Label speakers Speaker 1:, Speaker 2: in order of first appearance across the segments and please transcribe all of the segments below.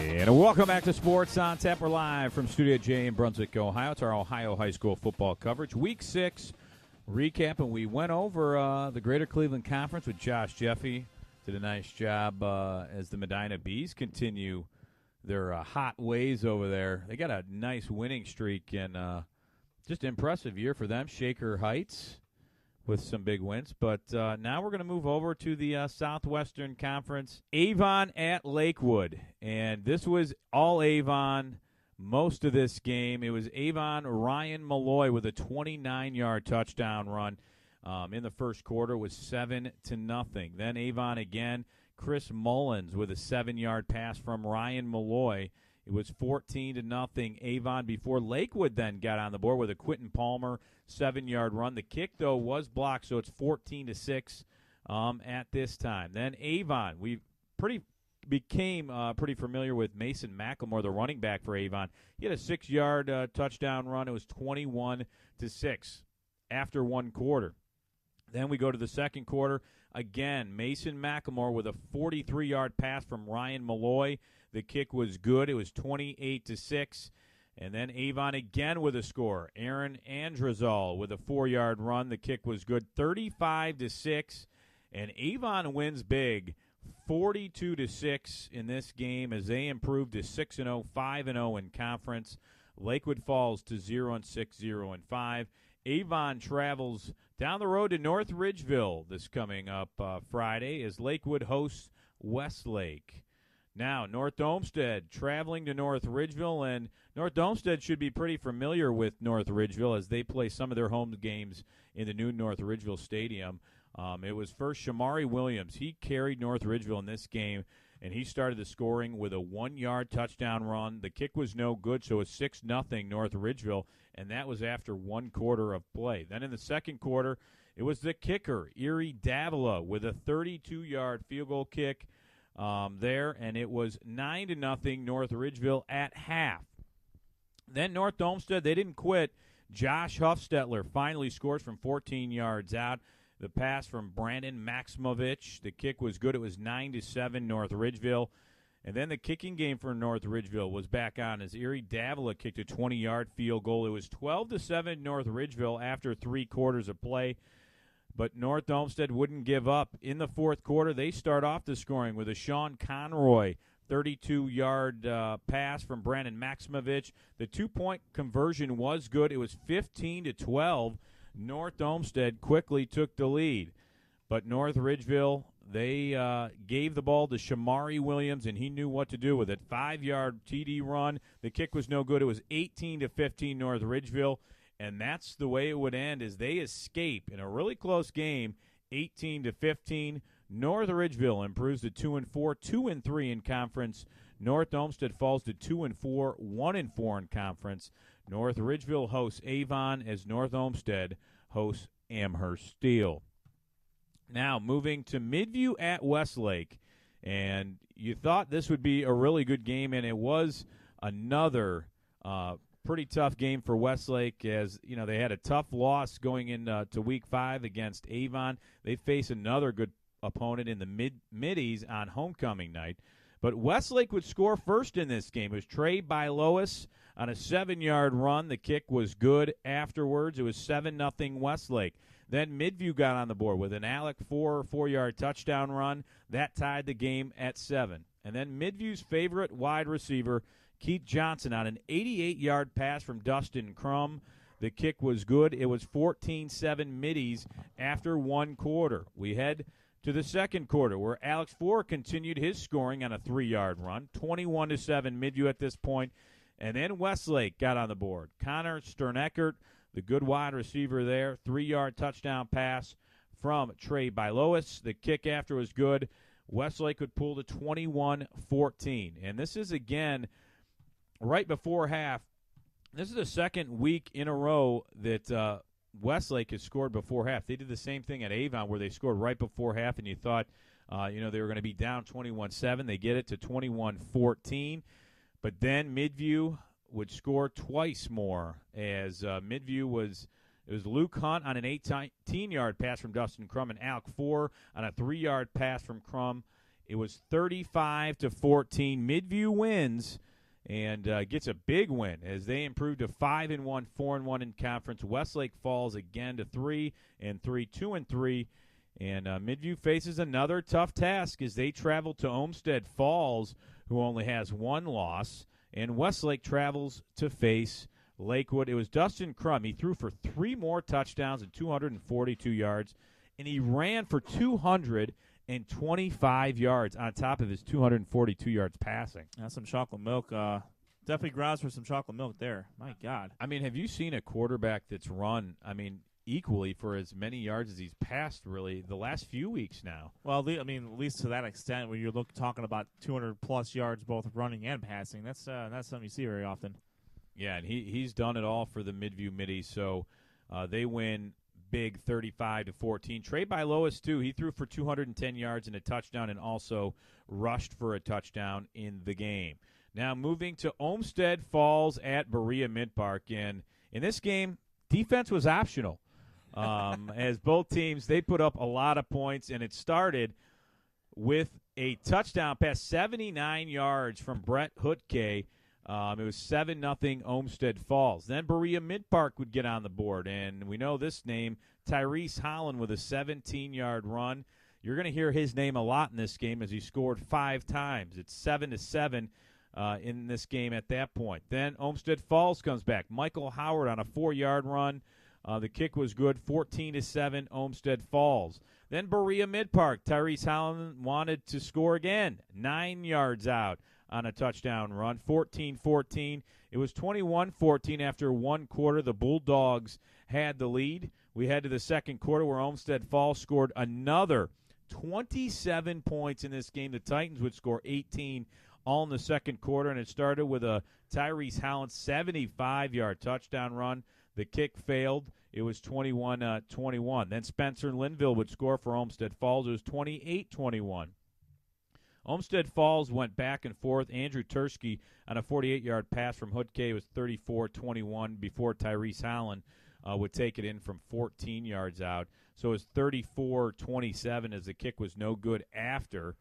Speaker 1: And welcome back to Sports on Tap. We're live from Studio J in Brunswick, Ohio. It's our Ohio High School football coverage. Week 6 recap, and we went over the Greater Cleveland Conference with Josh Jeffy. Did a nice job as the Medina Bees continue their hot ways over there. They got a nice winning streak, and just an impressive year for them. Shaker Heights with some big wins. But now we're going to move over to the Southwestern Conference. Avon at Lakewood. And this was all Avon most of this game. It was Avon Ryan Malloy with a 29-yard touchdown run. In the first quarter was 7-0. Then Avon again. Chris Mullins with a 7-yard pass from Ryan Malloy. It was 14-0 Avon before Lakewood then got on the board with a Quentin Palmer 7-yard run. The kick, though, was blocked, so it's 14-6 at this time. Then Avon, we became pretty familiar with Mason McLemore, the running back for Avon. He had a 6-yard touchdown run. It was 21-6 after one quarter. Then we go to the second quarter. Again, Mason McLemore with a 43-yard pass from Ryan Malloy. The kick was good. It was 28-6. And then Avon again with a score. Aaron Andrazol with a 4-yard run. The kick was good, 35-6. And Avon wins big, 42-6 in this game as they improved to 6-0, 5-0 in conference. Lakewood falls to 0-6, 0-5. Avon travels down the road to North Ridgeville this coming up Friday as Lakewood hosts Westlake. Now, North Olmsted traveling to North Ridgeville, and North Olmsted should be pretty familiar with North Ridgeville as they play some of their home games in the new North Ridgeville Stadium. It was first Shamari Williams. He carried North Ridgeville in this game, and he started the scoring with a 1-yard touchdown run. The kick was no good, so it's 6-0 North Ridgeville, and that was after one quarter of play. Then in the second quarter, it was the kicker, Erie Davila, with a 32-yard field goal kick there, and it was 9-0 North Ridgeville at half. Then North Olmsted, they didn't quit. Josh Huffstetler finally scores from 14 yards out. The pass from Brandon Maximovich. The kick was good. It was 9-7 North Ridgeville. And then the kicking game for North Ridgeville was back on as Erie Davila kicked a 20-yard field goal. It was 12-7 North Ridgeville after 3 quarters of play. But North Olmsted wouldn't give up. In the fourth quarter, they start off the scoring with a Sean Conroy 32-yard pass from Brandon Maximovich. The 2-point conversion was good. It was 15-12. North Olmsted quickly took the lead. But North Ridgeville, they gave the ball to Shamari Williams, and he knew what to do with it. 5-yard TD run. The kick was no good. It was 18-15 North Ridgeville. And that's the way it would end as they escape in a really close game, 18-15. North Ridgeville improves to 2-4, 2-3 in conference. North Olmsted falls to 2-4, 1-4 in conference. North Ridgeville hosts Avon as North Olmsted hosts Amherst Steel. Now moving to Midview at Westlake, and you thought this would be a really good game, and it was another pretty tough game for Westlake as, you know, they had a tough loss going into Week 5 against Avon. They face another good opponent in the Middies on homecoming night. But Westlake would score first in this game. It was Trey Bylois on a 7-yard run. The kick was good afterwards. It was 7-0 Westlake. Then Midview got on the board with an Alec 4-yard touchdown run. That tied the game at 7. And then Midview's favorite wide receiver, Keith Johnson, on an 88-yard pass from Dustin Crum. The kick was good. It was 14-7 Middies after one quarter. We head to the second quarter where Alex Four continued his scoring on a 3-yard run, 21-7 Midview at this point. And then Westlake got on the board. Connor Sterneckert, the good wide receiver there, 3-yard touchdown pass from Trey Bylois. The kick after was good. Westlake would pull to 21-14. And this is, again, right before half. This is the second week in a row that Westlake has scored before half. They did the same thing at Avon where they scored right before half, and you thought they were going to be down 21-7. They get it to 21-14. But then Midview would score twice more as Midview was – it was Luke Hunt on an 18-yard pass from Dustin Crum and Alec Four on a 3-yard pass from Crum. It was 35-14. Midview wins and gets a big win as they improved to 5-1, 4-1 in conference. Westlake falls again to 3-3, 2-3. And Midview faces another tough task as they travel to Olmsted Falls, who only has one loss. And Westlake travels to face Lakewood. It was Dustin Crum. He threw for 3 more touchdowns and 242 yards, and he ran for 225 yards on top of his 242 yards passing.
Speaker 2: That's some chocolate milk. Definitely grounds for some chocolate milk there. My God.
Speaker 1: I mean, have you seen a quarterback that's run, equally for as many yards as he's passed, really, the last few weeks now?
Speaker 2: Well, at least to that extent, when you're talking about 200-plus yards both running and passing, that's something you see very often.
Speaker 1: Yeah, and he's done it all for the Midview Middies, so they win big 35-14. Trey Bylois, too, he threw for 210 yards and a touchdown and also rushed for a touchdown in the game. Now moving to Olmsted Falls at Berea Mid Park, and in this game, defense was optional. As both teams, they put up a lot of points, and it started with a touchdown pass, 79 yards from Brett Hutke. It was 7-0 Olmsted Falls. Then Berea Mid Park would get on the board, and we know this name, Tyrese Holland, with a 17-yard run. You're going to hear his name a lot in this game as he scored 5 times. It's 7-7 in this game at that point. Then Olmsted Falls comes back. Michael Howard on a 4-yard run. The kick was good, 14-7 Olmsted Falls. Then Berea Mid Park. Tyrese Holland wanted to score again, 9 yards out on a touchdown run, 14-14. It was 21-14 after one quarter. The Bulldogs had the lead. We head to the second quarter where Olmsted Falls scored another 27 points in this game. The Titans would score 18 all in the second quarter, and it started with a Tyrese Holland 75-yard touchdown run. The kick failed. It was 21-21. Then Spencer Linville would score for Olmsted Falls. It was 28-21. Olmsted Falls went back and forth. Andrew Tursky on a 48-yard pass from Hutke was 34-21 before Tyrese Holland would take it in from 14 yards out. So it was 34-27 as the kick was no good after.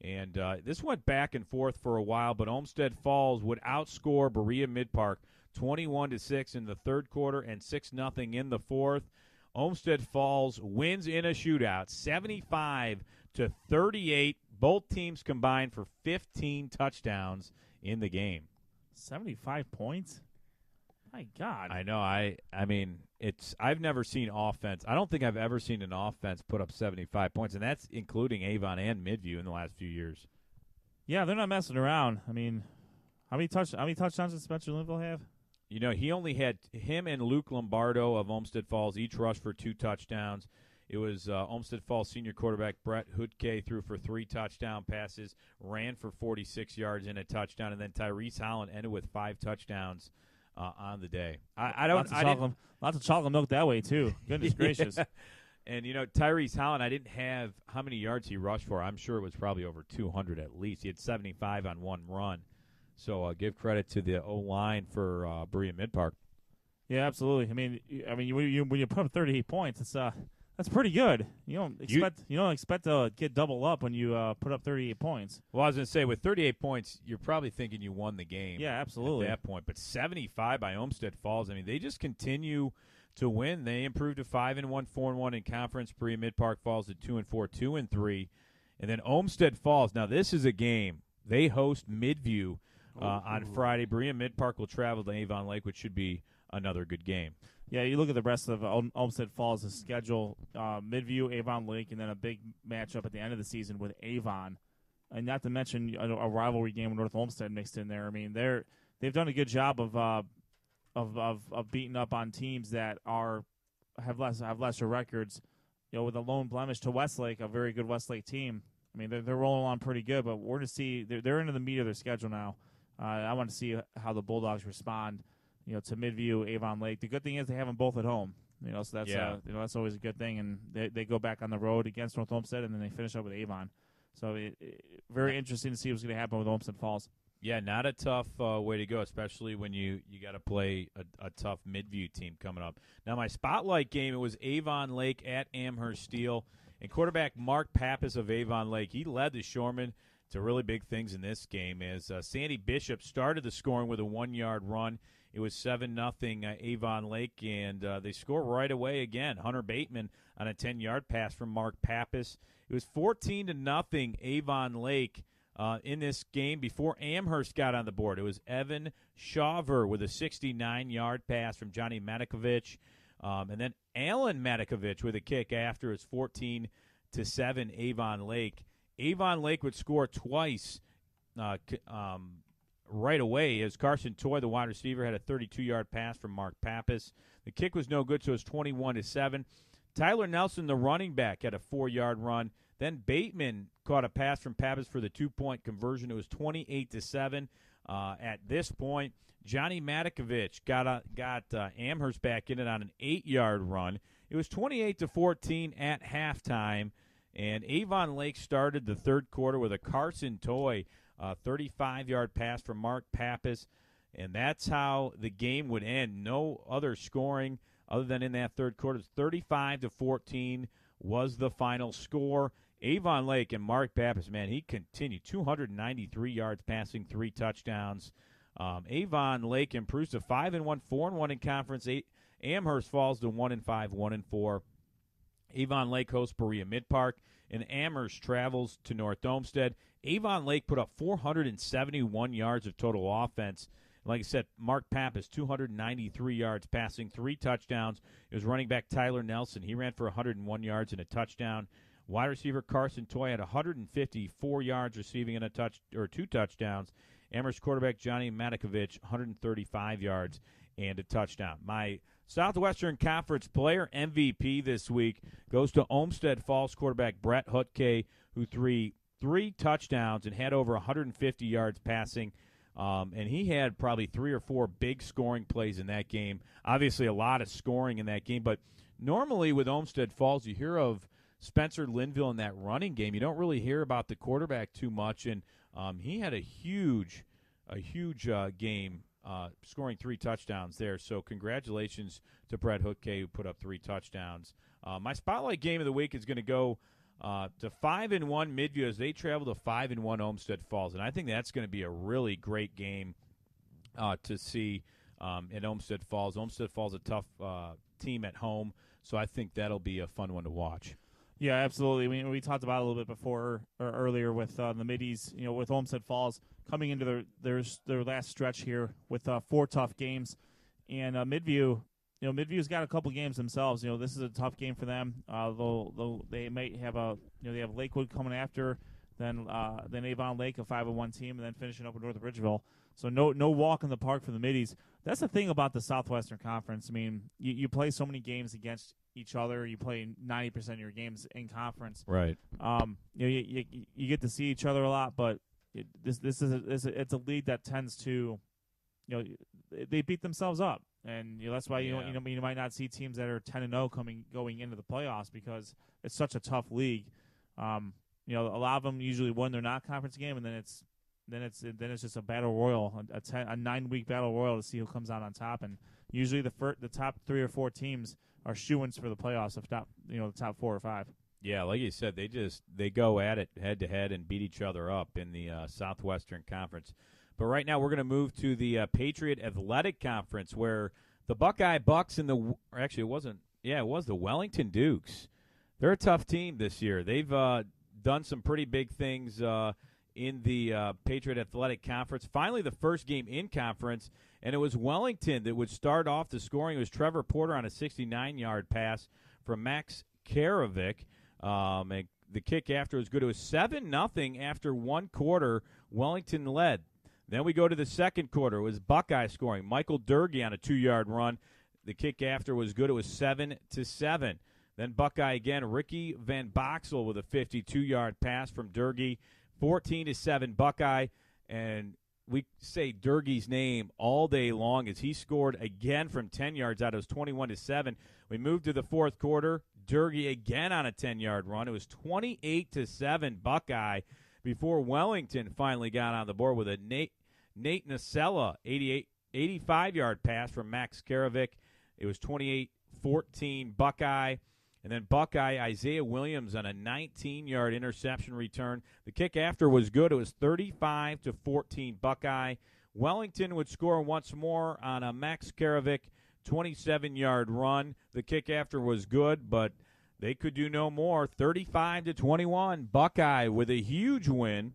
Speaker 1: And this went back and forth for a while, but Olmsted Falls would outscore Berea Mid Park 21-6 in the third quarter and 6-0 in the fourth. Olmsted Falls wins in a shootout, 75-38. Both teams combined for 15 touchdowns in the game.
Speaker 2: 75 points? My God.
Speaker 1: I know. I mean, I've never seen offense. I don't think I've ever seen an offense put up 75 points, and that's including Avon and Midview in the last few years.
Speaker 2: Yeah, they're not messing around. I mean, how many touchdowns did Spencer Linville have?
Speaker 1: You know, he only had him and Luke Lombardo of Olmsted Falls each rushed for 2 touchdowns. It was Olmsted Falls senior quarterback Brett Hutke threw for 3 touchdown passes, ran for 46 yards and a touchdown, and then Tyrese Holland ended with 5 touchdowns on the day.
Speaker 2: Lots of chocolate milk that way too. Goodness gracious!
Speaker 1: And you know, Tyrese Holland, I didn't have how many yards he rushed for. I'm sure it was probably over 200 at least. He had 75 on one run. So give credit to the O-line for Berea Mid Park.
Speaker 2: Yeah, absolutely. I mean, when you put up 38 points, that's pretty good. You don't expect to get double up when you put up 38 points.
Speaker 1: Well, I was going to say, with 38 points, you're probably thinking you won the game.
Speaker 2: Yeah, absolutely.
Speaker 1: At that point, but 75 by Olmsted Falls. I mean, they just continue to win. They improved to 5-1, 4-1 in conference. Berea Mid Park falls to 2-4, 2-3, and then Olmsted Falls. Now, this is a game. They host Midview on Friday. Berea Mid Park will travel to Avon Lake, which should be another good game.
Speaker 2: Yeah, you look at the rest of Olmsted Falls' schedule, Midview, Avon Lake, and then a big matchup at the end of the season with Avon. And not to mention a rivalry game with North Olmsted mixed in there. I mean, they've done a good job of beating up on teams that have lesser records. You know, with a lone blemish to Westlake, a very good Westlake team. I mean, they're rolling along pretty good, but we're going to see they're into the meat of their schedule now. I want to see how the Bulldogs respond, you know, to Midview, Avon Lake. The good thing is they have them both at home, you know, so that's that's always a good thing. And they go back on the road against North Olmsted, and then they finish up with Avon. So very interesting to see what's going to happen with Olmsted Falls. Yeah,
Speaker 1: not a tough way to go, especially when you got to play a tough Midview team coming up. Now, my spotlight game, it was Avon Lake at Amherst Steel. And quarterback Mark Pappas of Avon Lake, he led the Shoremen to really big things in this game as Sandy Bishop started the scoring with a 1-yard run. It was 7-0 Avon Lake, and they score right away again. Hunter Bateman on a 10-yard pass from Mark Pappas. It was 14-0 Avon Lake in this game before Amherst got on the board. It was Evan Shaver with a 69-yard pass from Johnny Matakovich. And then Alan Matakovich with a kick after. It's 14-7 Avon Lake. Avon Lake would score twice right away as Carson Toy, the wide receiver, had a 32-yard pass from Mark Pappas. The kick was no good, so it was 21-7. Tyler Nelson, the running back, had a 4-yard run. Then Bateman caught a pass from Pappas for the 2-point conversion. It was 28-7. At this point, Johnny Matakovich got Amherst back in it on an 8-yard run. It was 28-14 at halftime, and Avon Lake started the third quarter with a Carson Toy 35-yard pass from Mark Pappas, and that's how the game would end. No other scoring other than in that third quarter. 35-14 was the final score. Avon Lake and Mark Pappas, man, he continued 293 yards passing, 3 touchdowns. Avon Lake improves to 5-1, 4-1 in conference. Amherst falls to 1-5, 1-4. Avon Lake hosts Berea Mid-Park, and Amherst travels to North Olmsted. Avon Lake put up 471 yards of total offense. Like I said, Mark Pappas, 293 yards passing, 3 touchdowns. It was running back Tyler Nelson. He ran for 101 yards and a touchdown. Wide receiver Carson Toy had 154 yards receiving and 2 touchdowns. Amherst quarterback Johnny Matakovich, 135 yards and a touchdown. My Southwestern Conference player MVP this week goes to Olmsted Falls quarterback Brett Hutke, who threw 3 touchdowns and had over 150 yards passing. And he had probably 3 or 4 big scoring plays in that game. Obviously a lot of scoring in that game, but normally with Olmsted Falls you hear of Spencer Linville in that running game. You don't really hear about the quarterback too much, and he had a huge game, scoring 3 touchdowns there. So congratulations to Brett Hutke, who put up 3 touchdowns. My spotlight game of the week is going to go to 5-1 Midview as they travel to 5-1 Olmsted Falls, and I think that's going to be a really great game to see in Olmsted Falls. Olmsted Falls a tough team at home, so I think that'll be a fun one to watch.
Speaker 2: Yeah, absolutely. We talked about it a little bit before or earlier with the Middies, with Olmsted Falls coming into their last stretch here with 4 tough games, and Midview, Midview's got a couple games themselves. This is a tough game for them. They might have they have Lakewood coming after, then Avon Lake, a 5-1 team, and then finishing up with North Bridgeville. So no walk in the park for the Middies. That's the thing about the Southwestern Conference. I mean, you play so many games against each other. You play 90% of your games in conference.
Speaker 1: Right.
Speaker 2: You get to see each other a lot, but it's a league that tends to, they beat themselves up, and that's why you might not see teams that are 10-0 going into the playoffs because it's such a tough league. A lot of them usually win their non-conference game, and then it's just a battle royal, a 9-week battle royal to see who comes out on top. And usually the top 3 or 4 teams are shoo-ins for the playoffs, if not the top 4 or 5.
Speaker 1: Yeah, like you said, they go at it head to head and beat each other up in the Southwestern Conference. But right now we're going to move to the Patriot Athletic Conference, where the Buckeye Bucks it was the Wellington Dukes. They're a tough team this year. They've done some pretty big things in the Patriot Athletic Conference. Finally, the first game in conference, and it was Wellington that would start off the scoring. It was Trevor Porter on a 69-yard pass from Max Karovic. And the kick after was good. It was 7-0 after 1 quarter. Wellington led. Then we go to the second quarter. It was Buckeye scoring. Michael Durgee on a 2-yard run. The kick after was good. It was 7-7. Then Buckeye again. Ricky Van Boxel with a 52-yard pass from Durgee. 14-7 Buckeye. And we say Durgee's name all day long as he scored again from 10 yards out. It was 21-7. We moved to the fourth quarter. Durgee again on a 10-yard run. It was 28-7 Buckeye before Wellington finally got on the board with a Nate Nacella 85-yard pass from Max Karovic. It was 28-14 Buckeye. And then Buckeye, Isaiah Williams on a 19-yard interception return. The kick after was good. It was 35-14 Buckeye. Wellington would score once more on a Max Karovic 27-yard run. The kick after was good, but they could do no more. 35-21 Buckeye with a huge win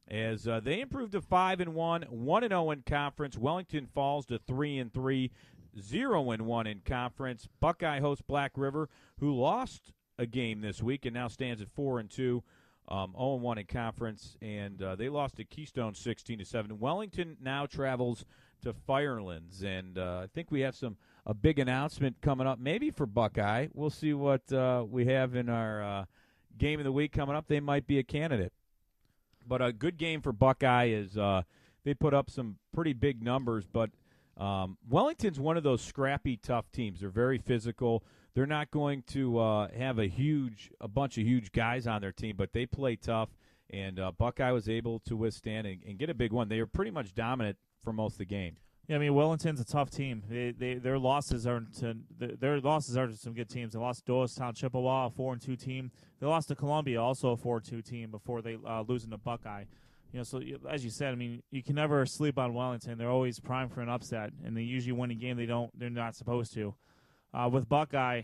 Speaker 1: as they improved to 5-1, 1-0 in conference. Wellington falls to 3-3, 0-1 in conference. Buckeye hosts Black River, who lost a game this week and now stands at 4-2. 0-1 in conference, and they lost to Keystone 16-7. Wellington now travels to Firelands, and I think we have a big announcement coming up, maybe for Buckeye. We'll see what we have in our game of the week coming up. They might be a candidate, but a good game for Buckeye is they put up some pretty big numbers, but Wellington's one of those scrappy, tough teams. They're very physical. They're not going to have a bunch of huge guys on their team, but they play tough, and Buckeye was able to withstand and get a big one. They were pretty much dominant for most of the game.
Speaker 2: Yeah, I mean, Wellington's a tough team. Their losses are to some good teams. They lost to Doylestown Chippewa, a 4-2 team. They lost to Columbia, also a 4-2 team, before they losing to Buckeye. So as you said, I mean, you can never sleep on Wellington. They're always primed for an upset, and they usually win a game they're not supposed to. With Buckeye,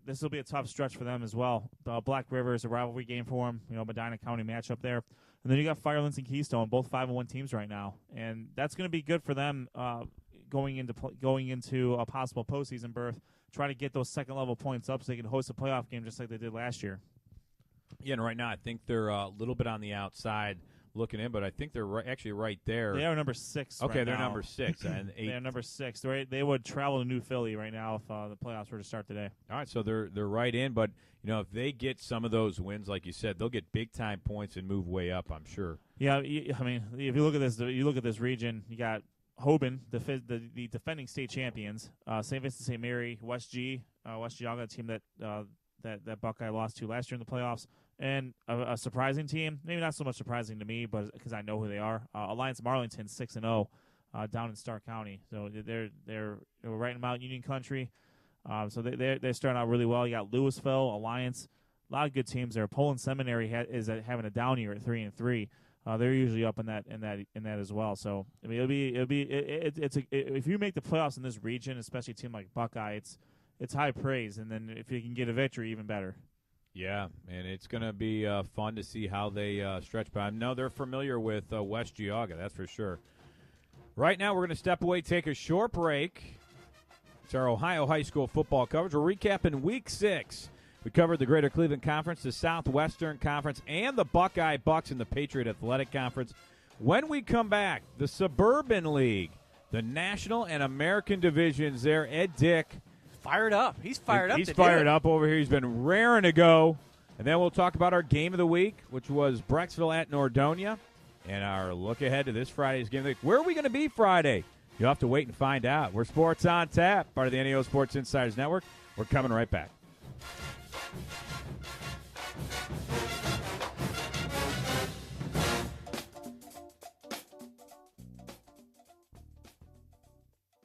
Speaker 2: this will be a tough stretch for them as well. Black River is a rivalry game for them, Medina County matchup there. And then you got Firelands and Keystone, both 5-1 teams right now. And that's going to be good for them going into a possible postseason berth, trying to get those second-level points up so they can host a playoff game just like they did last year.
Speaker 1: Yeah, and right now I think they're a little bit on the outside looking in, but I think they're actually right there.
Speaker 2: They are number 6
Speaker 1: Okay,
Speaker 2: right
Speaker 1: they're
Speaker 2: now.
Speaker 1: number 6. And 8.
Speaker 2: They are number 6. They would travel to New Philly right now if the playoffs were to start today.
Speaker 1: All right, so they're right in, but if they get some of those wins, like you said, they'll get big-time points and move way up, I'm sure.
Speaker 2: Yeah, I mean, if you look at this region, you got Hoban, the defending state champions, St. Vincent St. Mary, West Geauga, a team that Buckeye lost to last year in the playoffs, and a surprising team, maybe not so much surprising to me, but because I know who they are, Alliance Marlington 6-0 down in Stark County. So they're right in Mount Union Country. So they're starting out really well. You got Louisville, Alliance, a lot of good teams there. Poland Seminary is having a down year at 3-3. They're usually up in that as well. So I mean, if you make the playoffs in this region, especially a team like Buckeye, it's high praise. And then if you can get a victory, even better.
Speaker 1: Yeah, and it's going to be fun to see how they stretch. But I know they're familiar with West Geauga, that's for sure. Right now, we're going to step away, take a short break. It's our Ohio high school football coverage. We're recapping Week 6. We covered the Greater Cleveland Conference, the Southwestern Conference, and the Buckeye Bucks in the Patriot Athletic Conference. When we come back, the Suburban League, the National and American divisions there. Ed Dick.
Speaker 3: Fired up. He's fired up.
Speaker 1: He's fired up over here. He's been raring to go. And then we'll talk about our game of the week, which was Brecksville at Nordonia, and our look ahead to this Friday's game of the week. Where are we going to be Friday? You'll have to wait and find out. We're Sports on Tap, part of the NEO Sports Insiders Network. We're coming right back.